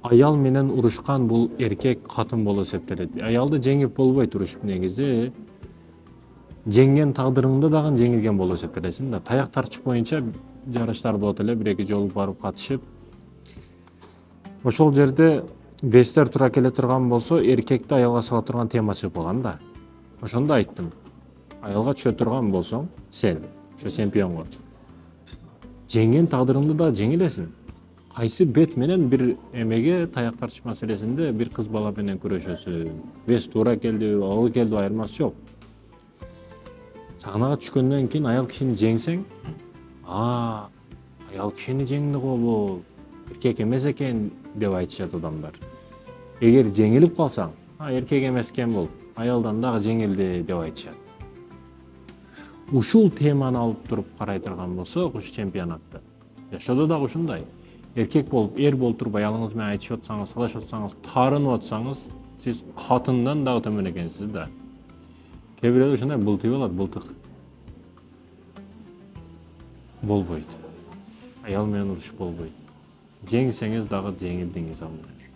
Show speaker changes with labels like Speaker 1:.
Speaker 1: Аял менен урушкан бул эркек катын болуп эсептелет. Аялды жеңип болбойт урушуп негизи. Жеңген тагдырыңда дагы жеңилген болуп эсептелесиң да. Таяк тартыш боюнча жарыштар болот эле, 1-2 жолу барып катышып. Ошол жерде вестер тура келе турган болсо, эркекти аялга сала турган тема чыгып калган да. Ошондо айттым. Аялга түшө турган болсоң, сен, ошо чемпионго. Жеңген тагдырыңды да жеңилесиң. Кайсы бет менен бир эмеге таяк тартыш маселесинде бир кыз бала менен күрөшөсүң. Вес туура келдиби, оола келдиби айырмасы жок. Сахнага түшкөндөн кийин аял кишини жеңсең, аял кишини жеңди го бул, эркек эмес экен деп айтышат адамдар. Эгер жеңилип калсаң, эркек эмес экен бул, аялдан дагы жеңилди деп айтышат. Ушул теманы алып туруп карай турган болсок, ушу чемпионатты. Жашоодо дагы ушундай. Эркек болуп, эр болуп туруп аялыңыз менен айтышып атсаңыз, талашып атсаңыз, таарынып атсаңыз, сиз катындан дагы төмөн экенсиз да. Кээ бирөөдө ушундай былтый болот, былтык. Болбойт. Аял менен урушуп болбойт. Жеңсеңиз дагы жеңилдиңиз ал менен.